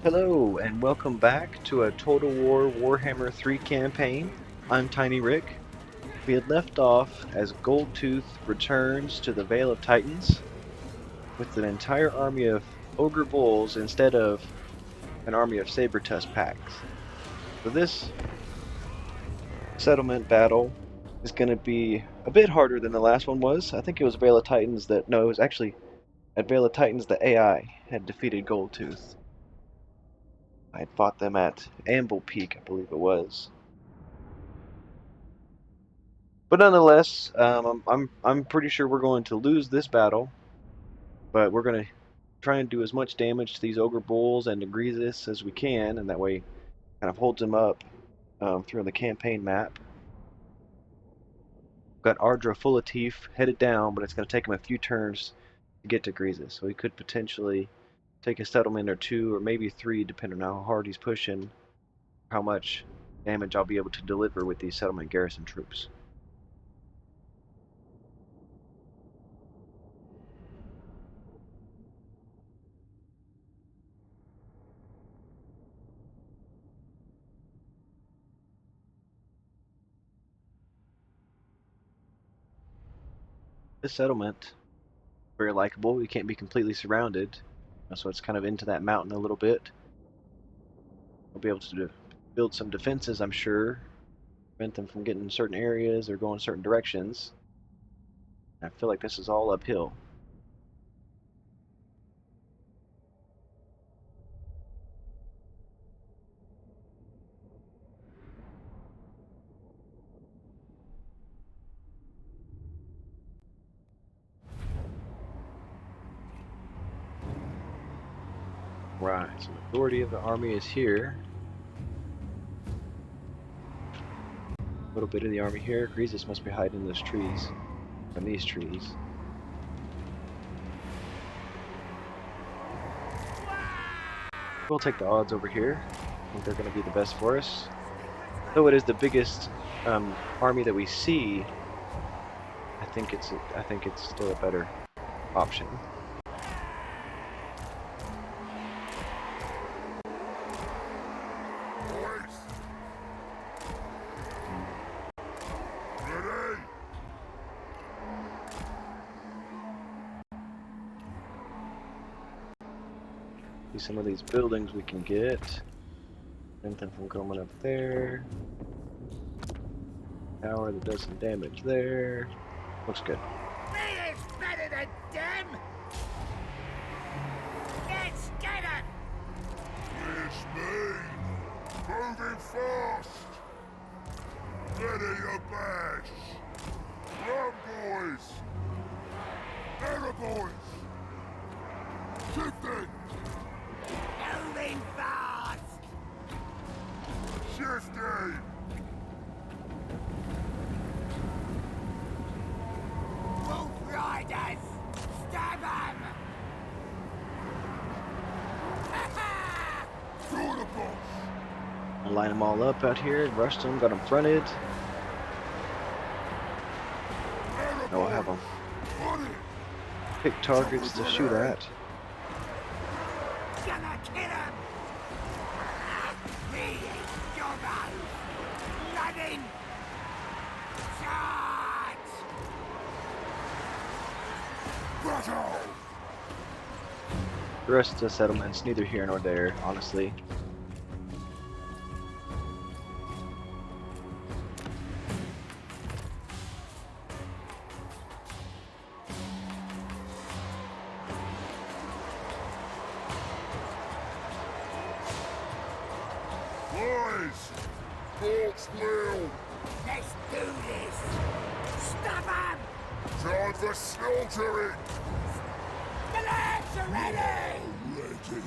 Hello, and welcome back to a Total War Warhammer 3 campaign. I'm Tiny Rick. We had left off as Goldtooth returns to the Vale of Titans with an entire army of Ogre Bulls instead of an army of Saber-Tusk packs. So this settlement battle is going to be a bit harder than the last one was. I think it was Vale of Titans that... No, it was actually at Vale of Titans the AI had defeated Goldtooth. I had fought them at Anvil Peak, I believe it was. But nonetheless, I'm pretty sure we're going to lose this battle, but we're going to try and do as much damage to these Ogre Bulls and to Greasus as we can, and that way kind of holds them up through the campaign map. We've got Ardra full of teeth headed down, but it's going to take him a few turns to get to Greasus, so he could potentially take a settlement or two, or maybe three, depending on how hard he's pushing, how much damage I'll be able to deliver with these settlement garrison troops. This settlement, very likable. You can't be completely surrounded, so it's kind of into that mountain a little bit. We'll be able to build some defenses, I'm sure, prevent them from getting in certain areas or going certain directions. I feel like this is all uphill. Right, so the majority of the army is here. A little bit of the army here. Greasus must be hiding in those trees, in these trees. We'll take the odds over here. I think they're going to be the best for us. Though it is the biggest army that we see, I think it's still a better option. See some of these buildings we can get. Anything from coming up there. Tower that does some damage there. Looks good. Me is better than them! Let's get it! It's me! Moving fast! Ready to bash! Run, boys! Error, boys! Shifting! Moving fast! Shifting! Wolf Riders! Stab 'em! Through the boss! I'll line them all up out here, rushed them, got them fronted. Error, Now I'll have them boys! On it! pick targets to shoot at. Gonna kill 'em! Me is Jobbo! Flooding! Charge! Battle! The rest of the settlement's neither here nor there, honestly. Boys! God's will! Let's do this! Stop 'em! Time for slaughtering! The lads are ready! Ready!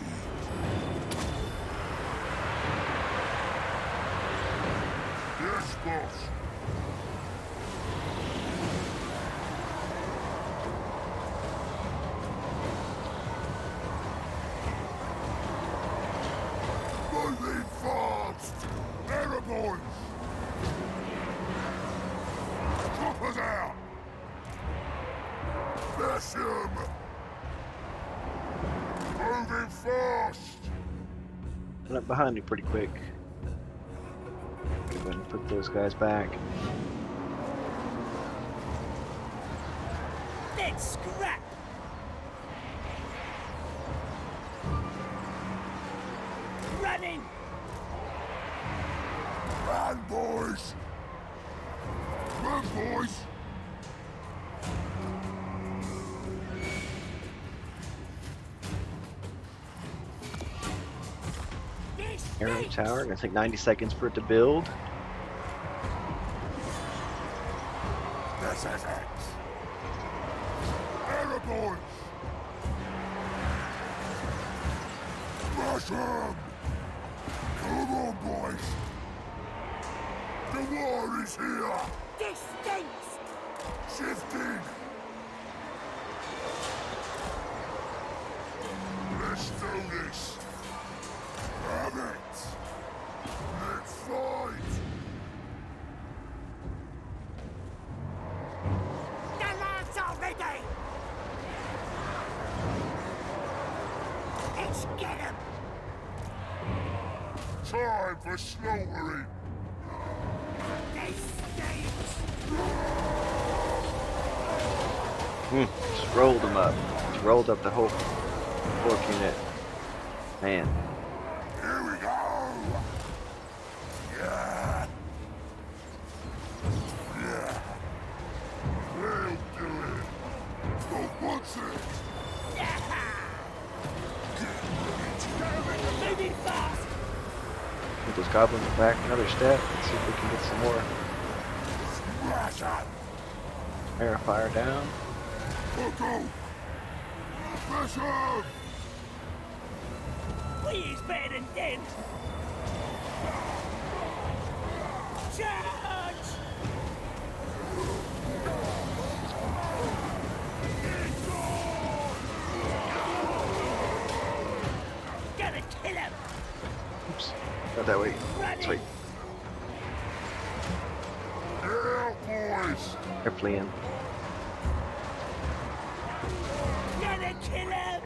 Yes, boss! Moving fast! Error, boys! Choppers out! Bash 'em! Moving fast! coming up behind me pretty quick. I'm going to put those guys back. Let's scrap. Running. Run, boys! Run, boys! This Arrow stinks. tower, gonna take 90 seconds for it to build. This is it! Aragorn! Smash him! Come on, boys! The war is here! This stinks. Shifting! Let's do this! Damn it! Let's fight! The lad's already. Let's get him. Time for slaughtering! This stinks. Just rolled them up. Just rolled up the whole orc unit. Man. Here we go! Yeah! Yeah! We'll do it! But what's it? Moving fast. Put those goblins back another step. Let's see if we can get some more Smash it! arrow fire down. Go! Smash him! Please, better than dead. Charge! Gotta kill him. Oops. Not that way. This way. Yeah, boys! They're fleeing. Gotta kill him.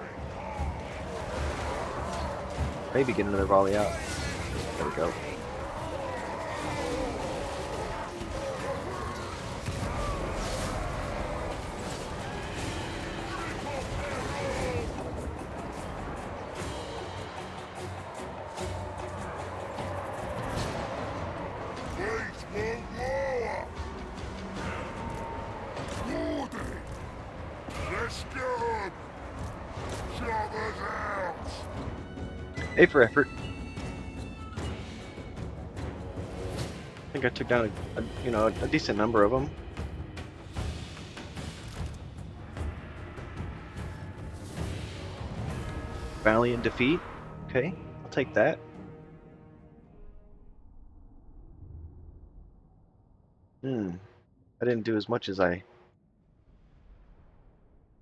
Maybe get another volley out. There we go. Please, one lower! Wardy! Let's get him! Shove us out! A for effort. I think I took down a decent number of them. Valiant defeat. Okay, I'll take that. I didn't do as much as I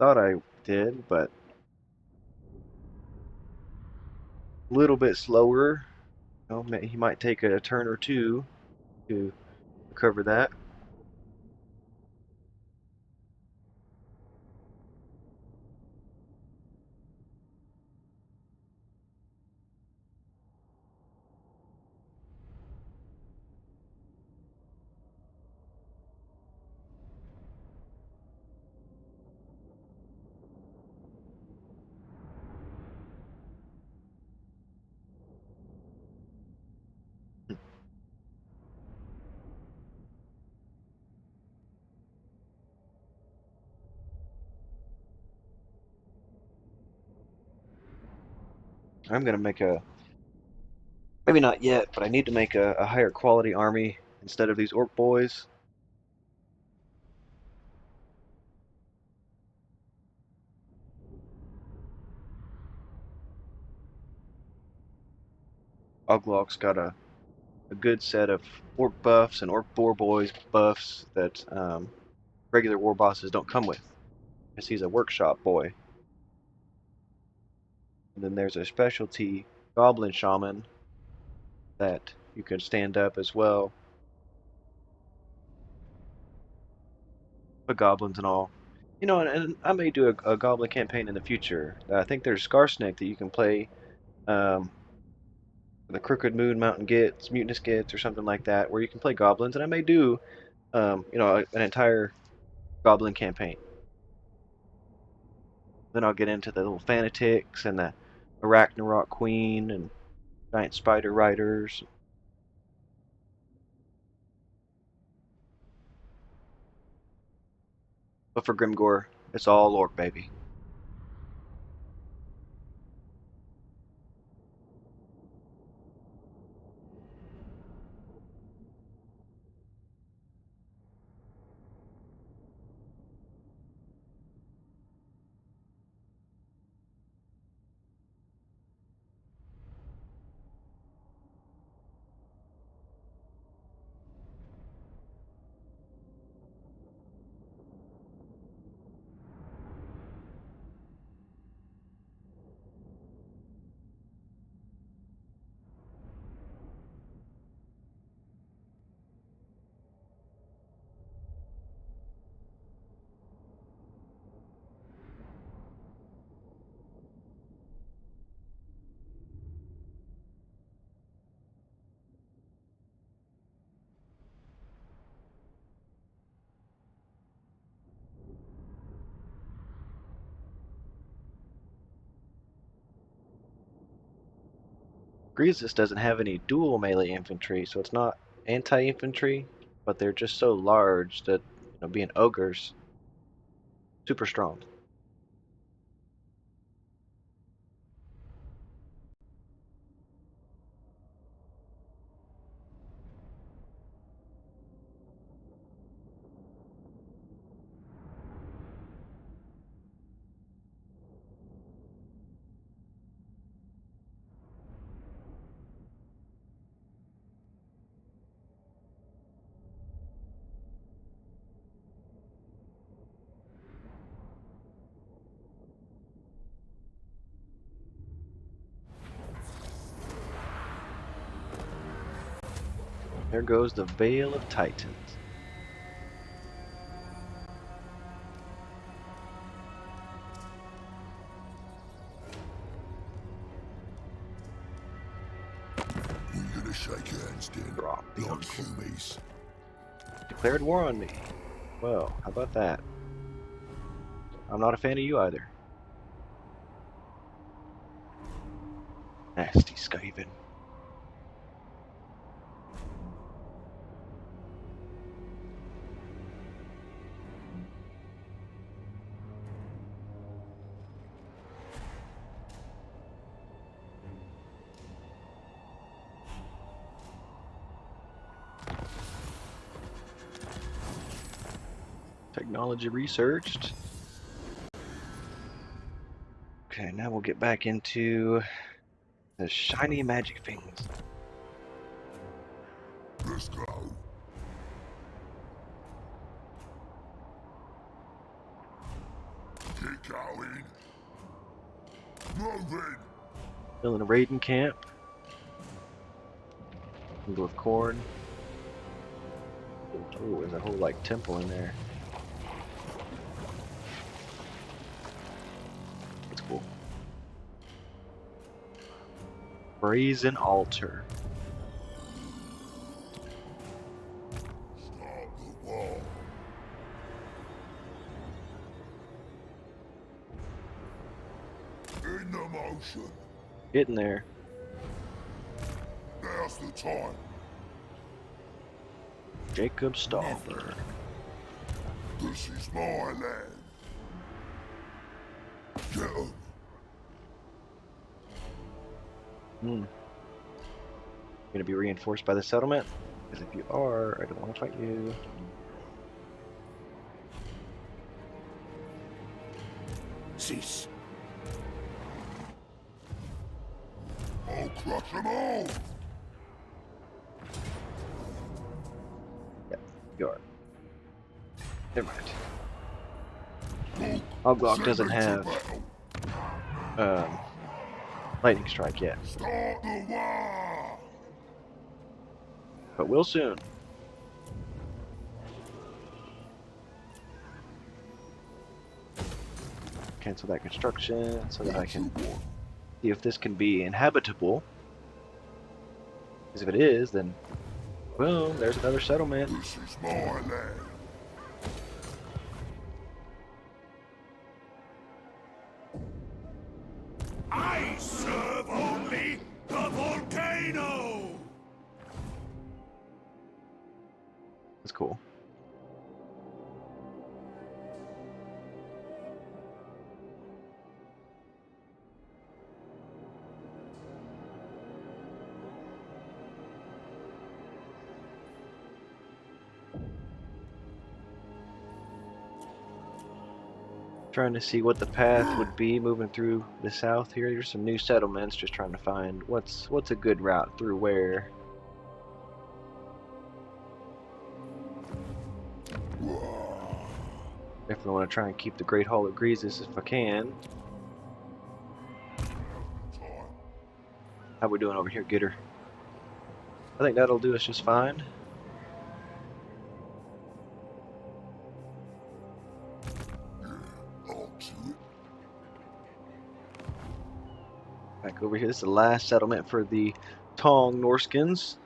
thought I did, but a little bit slower. You know, he might take a turn or two to recover that. I'm gonna make maybe not yet, but I need to make a higher quality army instead of these orc boys. Oglok's got a good set of orc buffs and orc boar boys buffs that regular war bosses don't come with, because he's a workshop boy. And then there's a specialty goblin shaman that you can stand up as well. But goblins and all. You know, and I may do a goblin campaign in the future. I think there's Scarsnake that you can play the Crooked Moon Mountain gets, Mutinous gets, or something like that, where you can play goblins, and I may do, an entire goblin campaign. Then I'll get into the little fanatics and the Arachnarok Queen and giant spider riders. But for Grimgor, it's all orc, baby. Greasus doesn't have any dual melee infantry, so it's not anti-infantry, but they're just so large that, being ogres, super strong. There goes the Veil of Titans. We're gonna shake hands, then. Drop the Like uncle. homies. Declared war on me. Well, how about that? I'm not a fan of you either. Nasty Skaven. Technology researched. Okay, now we'll get back into the shiny magic things. Let's go. Keep going. Moving. Still in a raiding camp. Go with corn. Oh, there's a whole like temple in there. That's cool. Brazen altar. Start the war. In the motion. Getting there. Now's the time. Jacob Stalker. This is my land. Get 'em. Gonna be reinforced by the settlement? Because if you are, I don't want to fight you. Cease. I'll crush them all. You are. Never mind. Look, Oglock doesn't send have them to battle. lightning strike yet, Start the war. but will soon. Cancel that construction so that I can What you want? see if this can be inhabitable. Because if it is, then boom, there's another settlement. This is my land. I serve only the volcano! That's cool. Trying to see what the path would be moving through the south here. There's some new settlements. Just trying to find what's a good route through where. Definitely want to try and keep the Great Hall of Greases if I can. How we doing over here, Gitter? I think that'll do us just fine. Back over here. This is the last settlement for the Tong Norskins.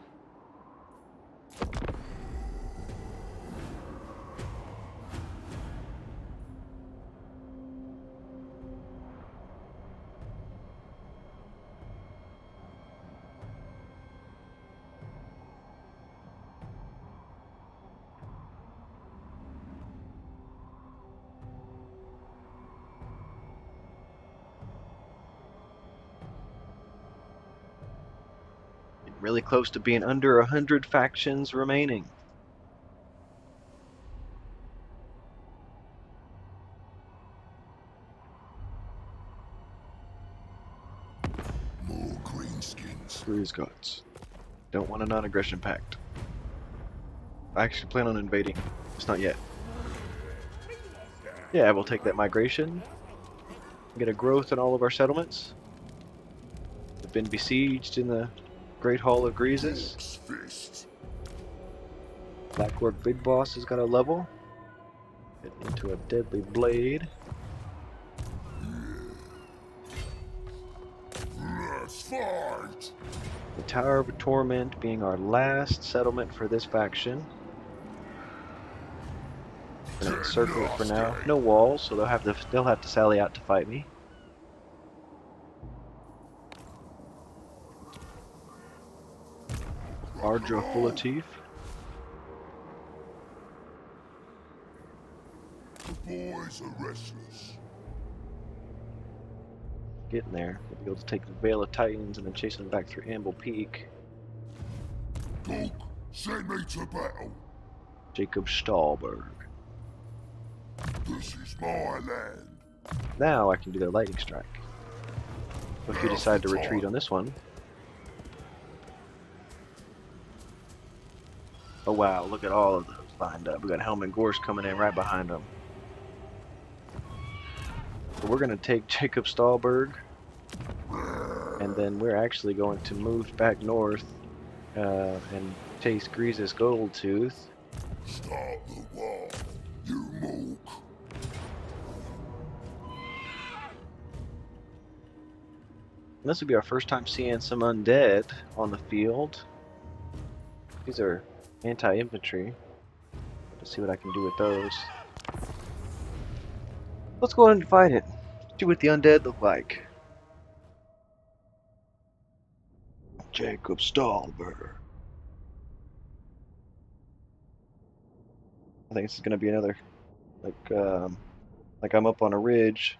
Really close to being under 100 factions remaining. More greenskins. Cruise guards. Don't want a non-aggression pact. I actually plan on invading. It's not yet. Yeah, we'll take that migration. Get a growth in all of our settlements. We've been besieged in the Great Hall of Greases. Fist. Blackwork Big Boss has got a level. Get into a deadly blade. Let's fight. The Tower of Torment being our last settlement for this faction. Gonna circle it for now. No walls, so they'll have to sally out to fight me. Ardra Fullatif. The boys are restless. Getting there. We'll be able to take the Vale of Titans and then chase them back through Amble Peak. Dog, send me to battle. Jacob Stahlberg. This is my land. Now I can do their lightning strike. If you decide to retreat on this one. Oh wow, look at all of those lined up. We got Helm and Gorse coming in right behind them. So we're going to take Jacob Stahlberg. And then we're actually going to move back north and chase Grease's Goldtooth. Start the war, you mook. And this will be our first time seeing some undead on the field. These are anti-infantry. Let's see what I can do with those. Let's go ahead and fight it. See what the undead look like. Jacob Stahlberg. I think this is going to be another, like I'm up on a ridge.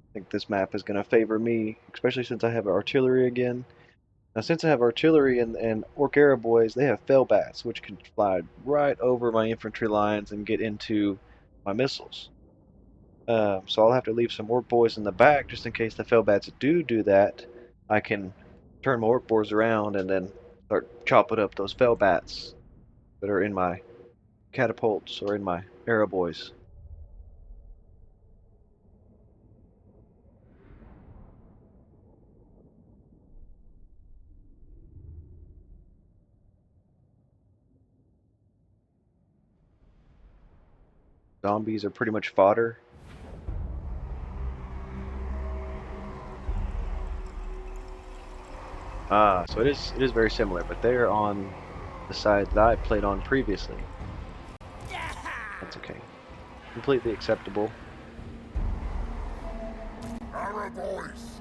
I think this map is going to favor me, especially since I have artillery again. Now, since I have artillery and Orc Arrow Boys, they have fell bats, which can fly right over my infantry lines and get into my missiles. So I'll have to leave some Orc Boys in the back just in case the fell bats do that. I can turn my Orc Boys around and then start chopping up those fell bats that are in my catapults or in my Arrow Boys. Zombies are pretty much fodder. So it is very similar, but they're on the side that I played on previously. That's okay. Completely acceptable. Our boys.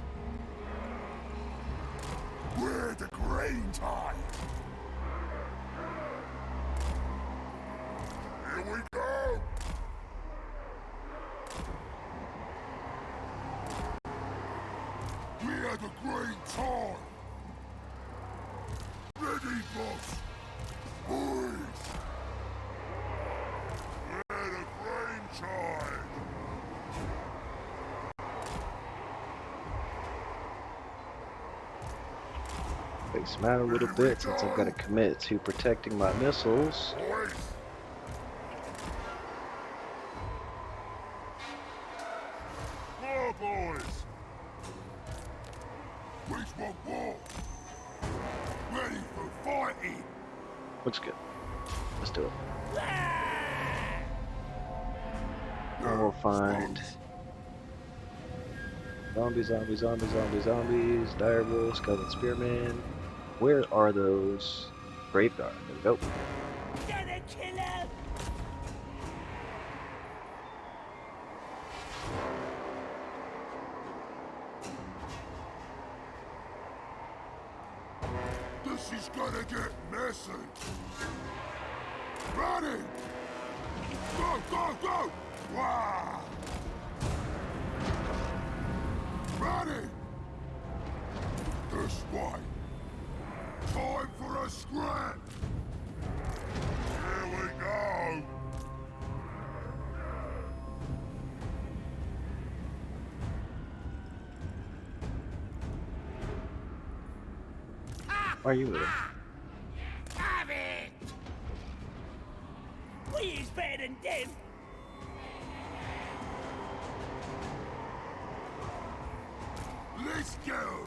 We're the green tide. Here we go. We are the green tide. Ready, boss. Boys. We're the green tide. Base them out a little bit since I've got to commit to protecting my missiles. Boys. More boys. Which one more? Ready for fighting. Looks good. Let's do it. And we'll find zombies, direwolves, skeleton spearmen. Where are those? Graveguard. There we go. Gonna kill him! This is gonna get messy. Ready! Go, go, go! Wow! Ready! This way. Time for a scrap. Here we go. Why are you with him? Have it! We is better than them! Let's go.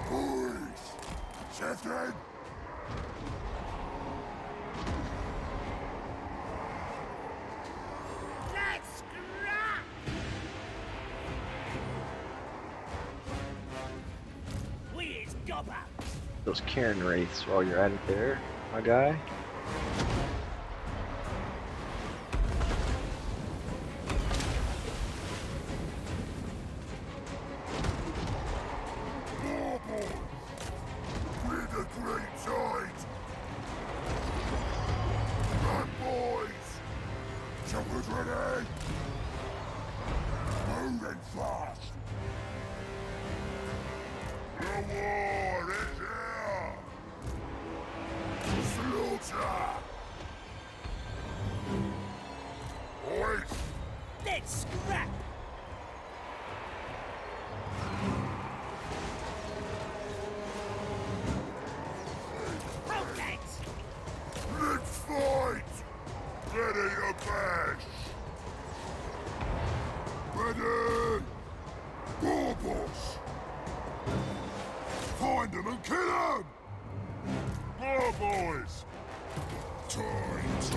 Boys, Cheftain. Let's scrap! We is gobber! Those Cairn Wraiths while you're at it there, my guy. More boys. We're the great tide. Run, boys. Jumpers ready. Moving fast. The war is here. Slaughter. Boys. Let's scrap! Rocket! Let's fight! Ready to bash! Ready! War boss! Find them and kill them! More boys! Time to...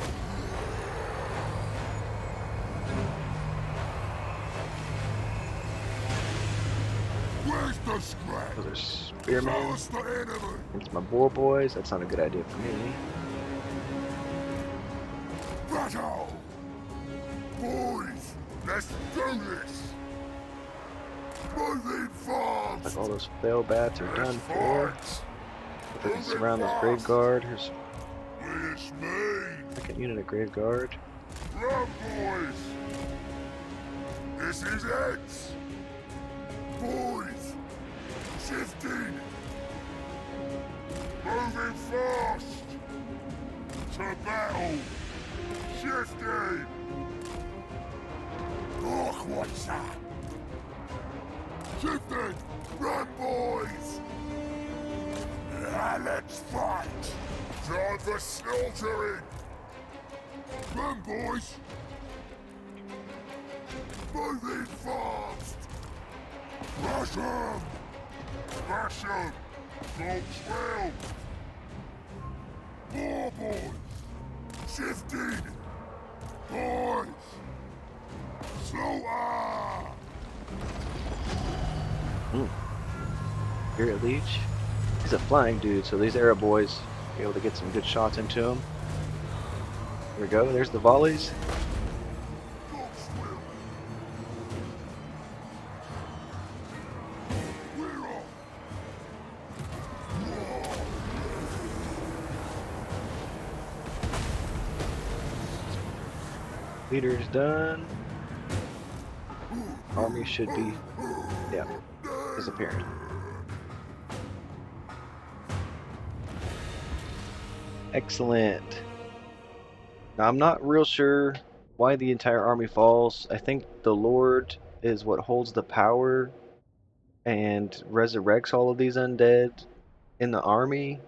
Where's the scrap? Those are spearmen. Close the enemy! It's my boar boys. That's not a good idea for me. Battle! Boys, let's do this! Moving fast! Like all those fail bats are done for. Fight! If I can surround those Graveguard. Here's It's me! second unit of Graveguard. Run, boys! This is it! Boys! Shifting! Moving fast! To battle! Shifting! Look what's that! Shifting! Run, boys! Now let's fight! Time for slaughtering! Run, boys! Moving fast! Rush 'em! Bash 'em! Don't swell! More boys! Shifting! Boys! Slaughter! Mm. Spirit Leech. He's a flying dude, so these arrow boys be able to get some good shots into him. Here we go. There's the volleys. God's will. We're off. Leader's done. Army should be, yeah, disappearing. Excellent. Now, I'm not real sure why the entire army falls. I think the Lord is what holds the power and resurrects all of these undead in the army.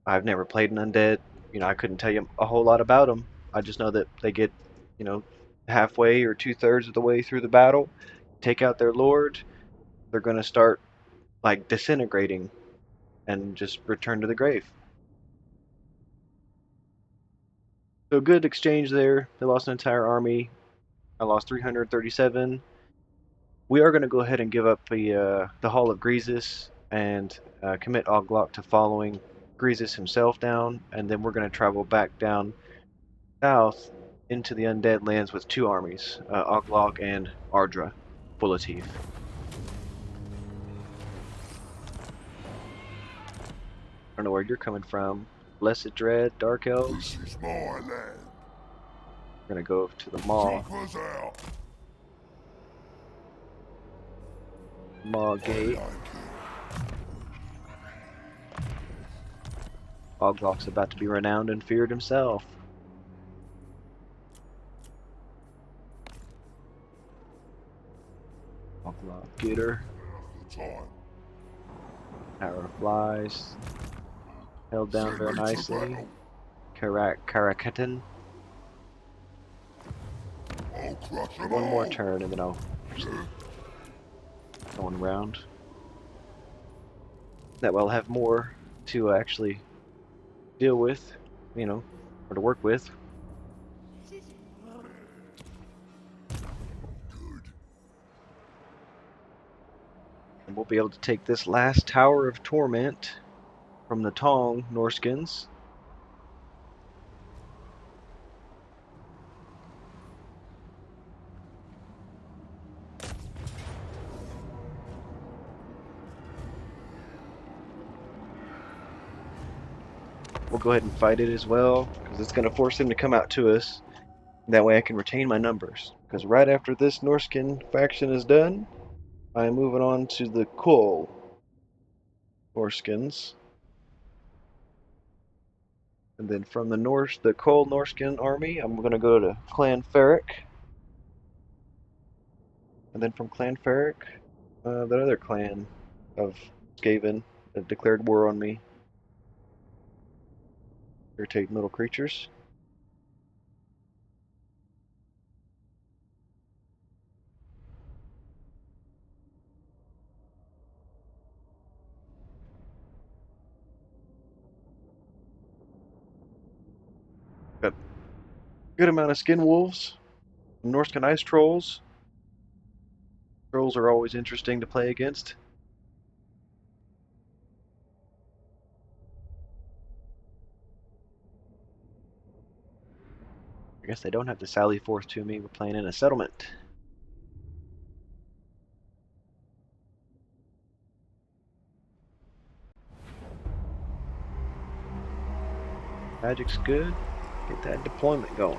I've never played an undead. I couldn't tell you a whole lot about them. I just know that they get, you know, halfway or 2/3 of the way through the battle, take out their Lord, they're going to start like disintegrating and just return to the grave. So good exchange there. They lost an entire army. I lost 337. We are going to go ahead and give up the Hall of Greasus and commit Oglok to following Greasus himself down, and then we're going to travel back down south into the Undead Lands with two armies, Oglok and Ardra, full of teeth. I don't know where you're coming from. Blessed Dread, Dark Elves. This is my land. We're going to go to the Maw Out. Gate. Oglok's about to be renowned and feared himself. Oglok, get her. Tower of Flies. Held down very nicely. Karakatan. One more turn and then I'll actually go one round. That way I'll have more to actually deal with, or to work with. And we'll be able to take this last Tower of Torment from the Tong Norskins. We'll go ahead and fight it as well, because it's going to force him to come out to us. That way I can retain my numbers. Because right after this Norskin faction is done, I am moving on to the Kull Norskins. And then from the Kull Norskin army, I'm going to go to Clan Ferric. And then from Clan Ferric, that other clan of Skaven that declared war on me. Irritate little creatures. Got a good amount of skin wolves, Norskin ice trolls. Trolls are always interesting to play against. I guess they don't have to sally forth to me. We're playing in a settlement. Magic's good. Get that deployment going.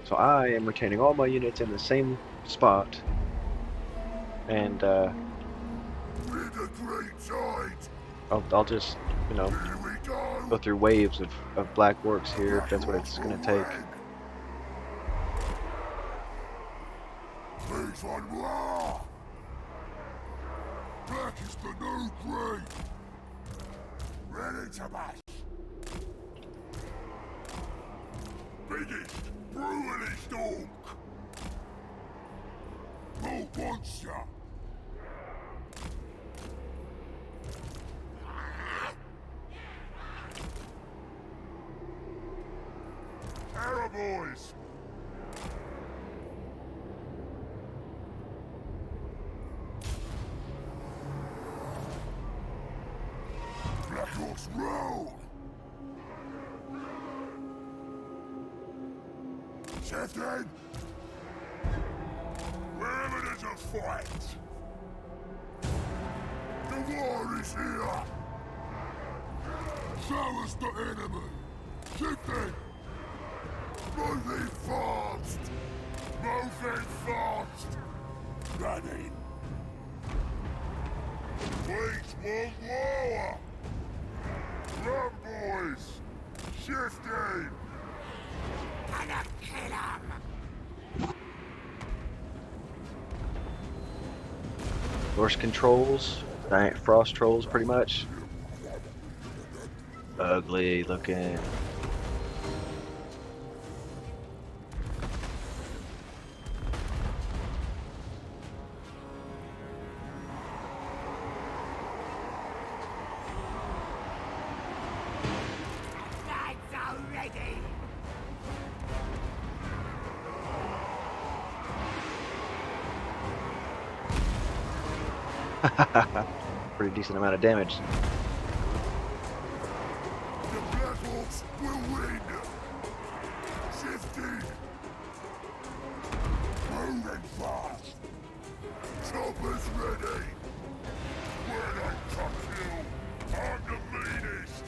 So I am retaining all my units in the same spot. And I'll just, go through waves of black works here if that's what it's going to take. Black is the new grey. Ready to bash. Biggest, brutalist orc. Who wants ya? Arrow boys, Let's roll! Chieftain! Wherever there's a fight, the war is here! Show us the enemy! Chieftain! Moving fast! Moving fast! Ready! Please won't lower! Run, boys! Shifting! Gonna kill him! Force controls, giant frost trolls, pretty much. Ugly looking. That's already! Pretty decent amount of damage. The Black Hawks will win! Shifting! Moving fast! Choppers ready! When I touch you, I'm the meanest!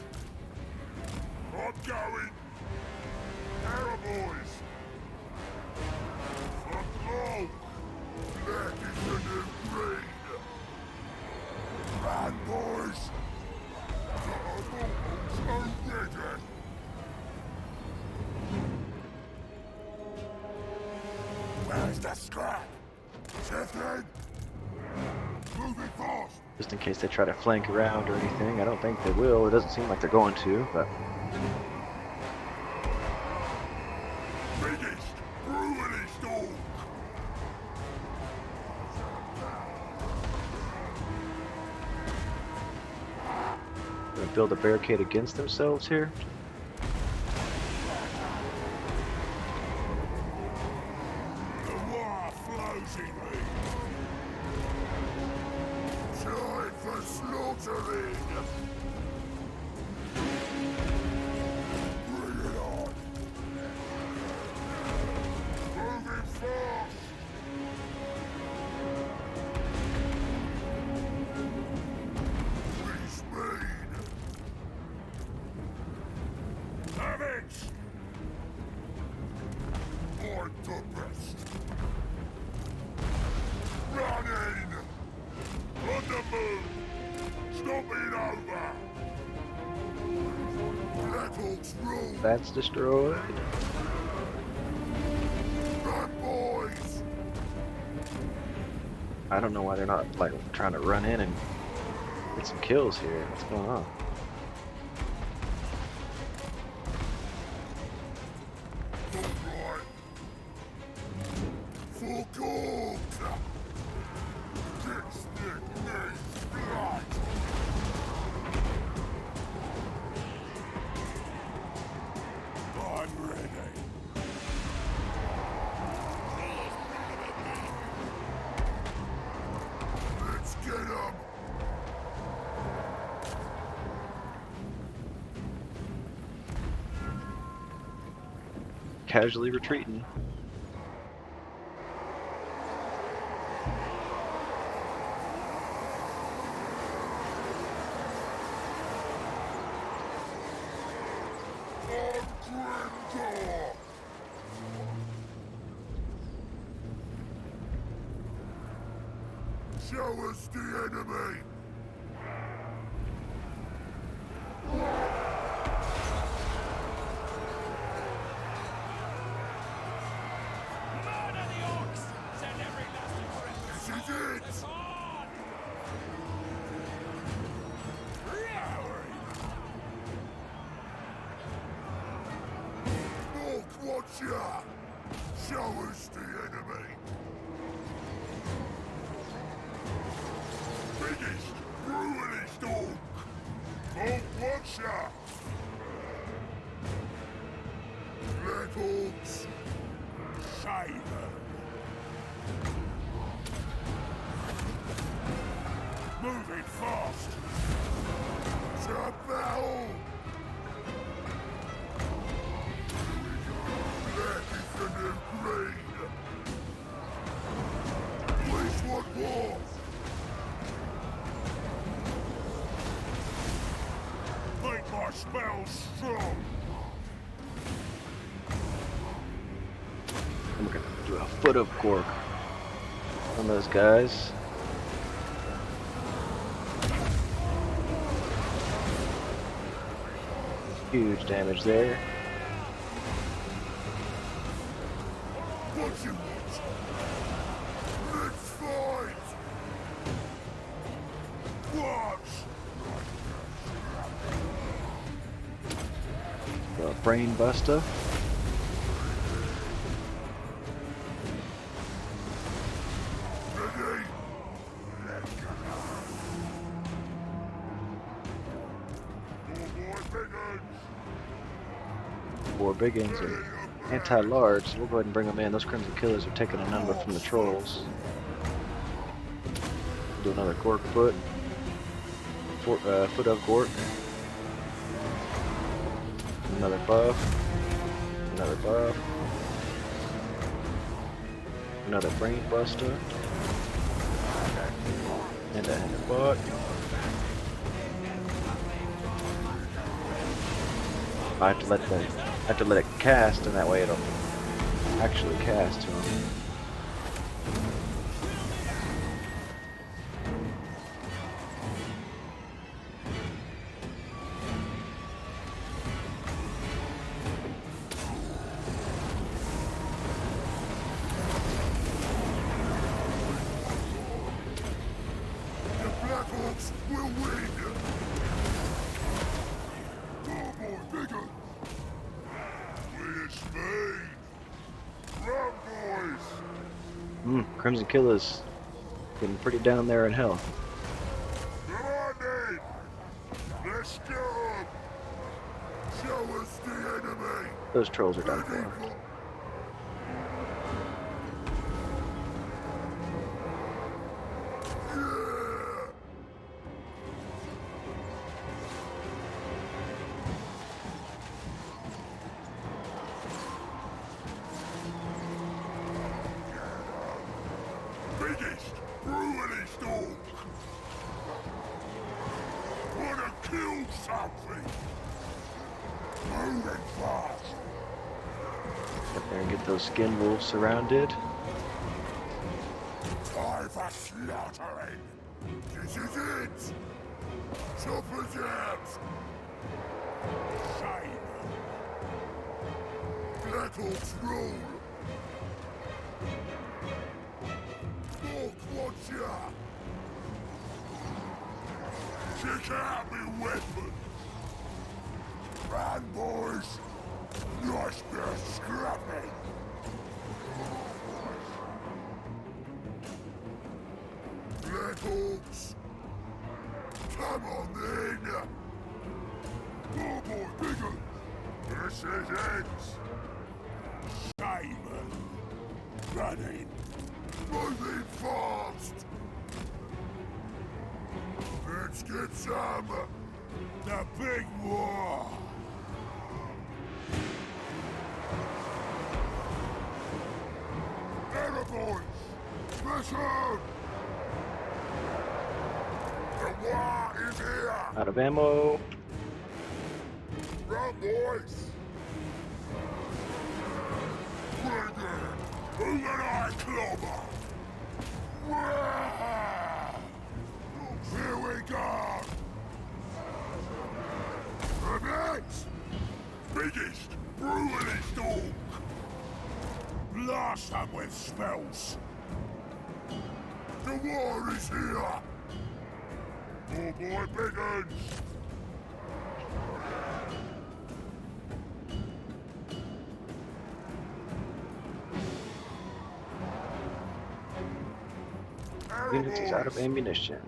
I'm going! Arrow boys! Front low! Black is the new green! Run, boys! The Immortals are ready! Where's the scrap? Chieftain! Moving fast! Just in case they try to flank around or anything. I don't think they will. It doesn't seem like they're going to, but Biggest, brutally storm! they're gonna build a barricade against themselves here. The war flows in me! Time for slaughtering! Bring it on! Moving fast! Free speed! Have it! I'm the best! Running! On the move! Stopping over! Black Hawks rule! That's destroyed. Run, boys! I don't know why they're not like trying to run in and get some kills here. What's going on? Alright! For gold! This thing needs blood! I'm ready! Let's get 'em! Casually retreating. I'm Grimgor! Show us the enemy! Murder the orcs! Send every last friend! This is it! Orc Watcher! Show us the enemy! Biggest, brutally orc! Orc Watcher! Black Orcs! Shaven! Moving fast! To battle! Black is the new green! Please, one more! Make my spells strong! And we're gonna do a foot of cork on those guys. Huge damage there. What you want? Let's fight! What? The brain buster. Ready? More boy biggins! 4 biggins are anti-large, so we'll go ahead and bring them in. Those Crimson Killers are taking a number from the trolls. Do another cork foot. Foot of cork. Another buff. Another buff. Another brain buster. And a butt. I have to let it cast, and that way it'll actually cast to him. The Black Hawks will win! More boy biggins! It's me! Run, boys! Crimson Killers getting pretty down there in health. Come on, then! Let's go! Show us the enemy! Those trolls are done Ready for. for... Yeah! Biggest, brutalist orc! Wanna kill something! Moving fast! Get there and get those skin wolves surrounded. Time for slaughtering! This is it! Chopper's out! Shame! Black Hawk's rule! Hawk Watcher! Check out me weapons! Run, boys! Nice bit of scrapping! Black Hawks! Come on then! More boy bigger! This is it! Simon! Running! Moving fast! Let's get some! The big war! Better boys! Listen! The war is here! Out of ammo. Run, boys! Bring it! Who can I clobber? Wah! Here we go! Events! Biggest, brutalist orc! Blast them with spells! The war is here! More boy biggins! Units is out of ammunition.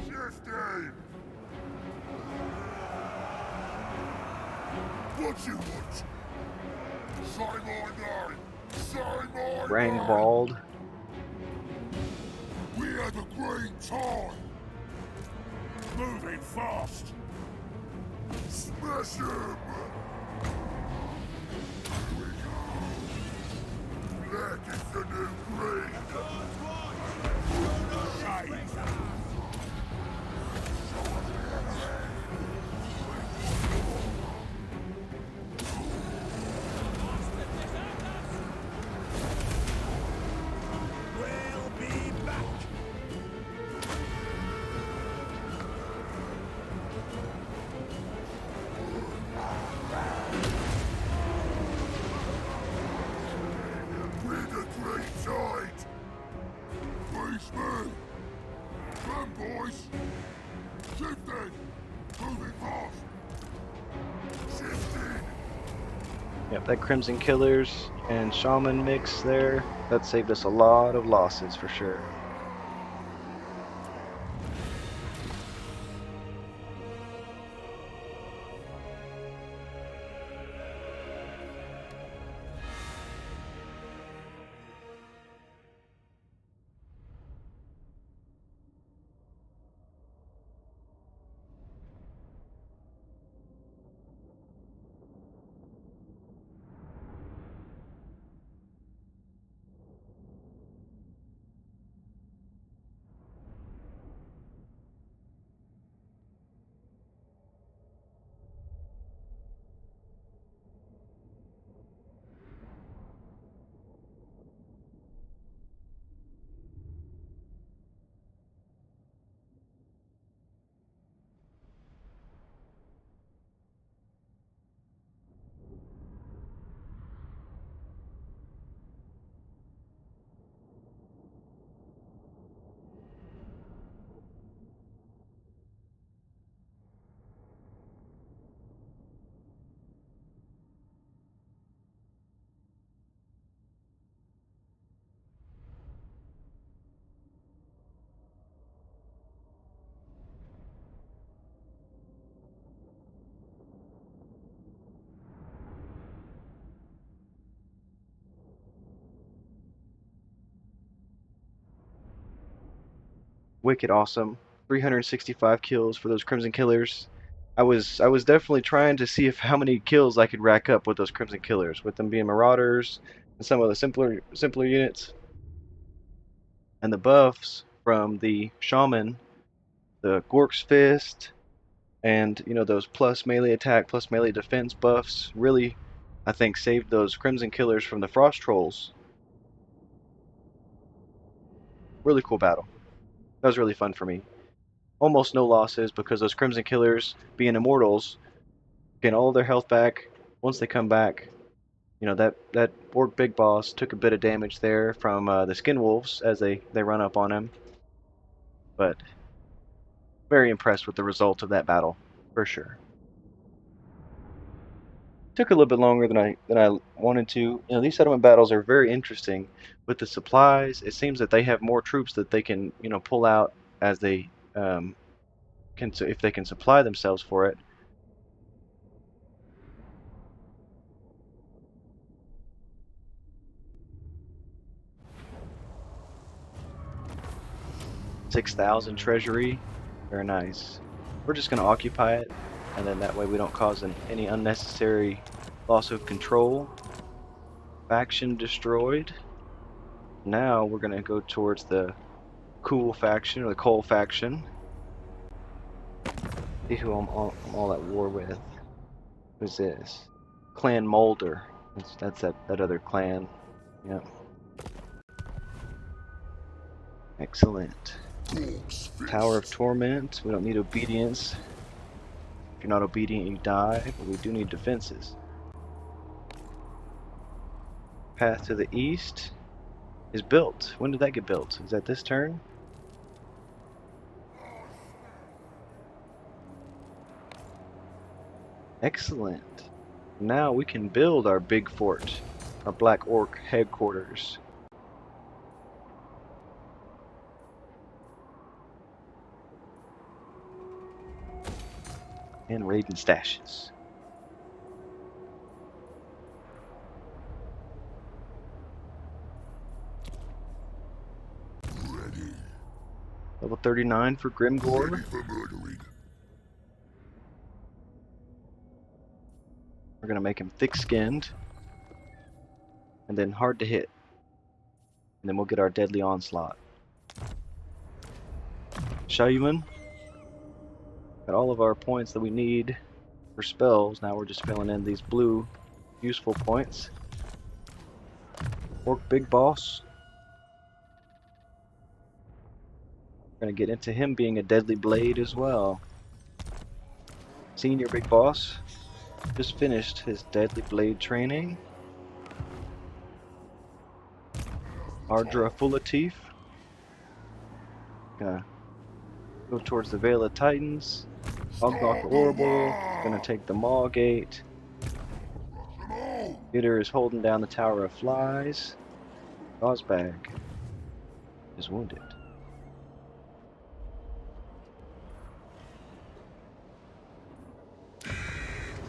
Shifting! What you want? Say my name! Say my name! Rangbald. We had a great time! Moving fast. Smash him. Here we go. Black is the new green. Shite. We'll be back. We're the great tide. Please, man. Come, boys. Shifting. Moving fast. Shifting. Yep, that Crimson Killers and Shaman mix there, that saved us a lot of losses for sure. Wicked awesome. 365 kills for those Crimson Killers. I was definitely trying to see if how many kills I could rack up with those Crimson Killers, with them being Marauders and some of the simpler units. And the buffs from the Shaman, the Gork's Fist, and those plus melee attack, plus melee defense buffs really, I think, saved those Crimson Killers from the Frost Trolls. Really cool battle. That was really fun for me. Almost no losses because those Crimson Killers, being immortals, getting all of their health back once they come back. That Orc Big Boss took a bit of damage there from the Skin Wolves as they run up on him. But very impressed with the result of that battle, for sure. Took a little bit longer than I wanted to. These settlement battles are very interesting. With the supplies, it seems that they have more troops that they can pull out as they if they can supply themselves for it. $6,000 treasury, very nice. We're just going to occupy it, and then that way we don't cause any unnecessary loss of control. Faction destroyed. Now we're going to go towards the cool faction, or the coal faction. See who I'm all at war with. Who's this? Clan Molder. That's that other clan. Yep. Excellent. Tower of Torment. We don't need obedience. If you're not obedient, you die, but we do need defenses. Path to the east is built. When did that get built? Is that this turn? Excellent. Now we can build our big fort, our Black Orc headquarters. And raiding stashes. Ready. Level 39 for Grimgor. Ready for murdering. We're going to make him thick-skinned, and then hard to hit. And then we'll get our deadly onslaught. Shaman. Got all of our points that we need for spells. Now we're just filling in these blue useful points. Orc Big Boss. We're going to get into him being a deadly blade as well. Senior Big Boss just finished his deadly blade training. Ardra Fullatif. Gonna go towards the Veil of Titans. Ogbok Orbital. Gonna take the Maw Gate. Hitter is holding down the Tower of Flies. Gaussbag is wounded.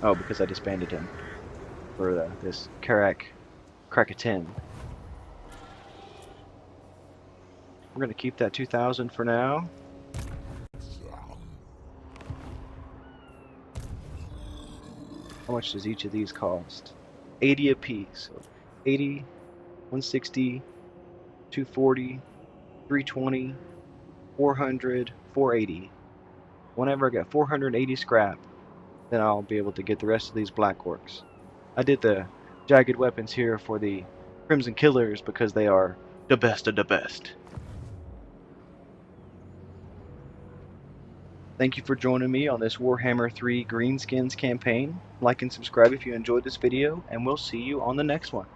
Oh, because I disbanded him for this Krakatan. We're going to keep that 2,000 for now. How much does each of these cost? 80 apiece. So 80, 160, 240, 320, 400, 480. Whenever I get 480 scrap, then I'll be able to get the rest of these black orcs. I did the jagged weapons here for the Crimson Killers because they are the best of the best. Thank you for joining me on this Warhammer 3 Greenskins campaign. Like and subscribe if you enjoyed this video, and we'll see you on the next one.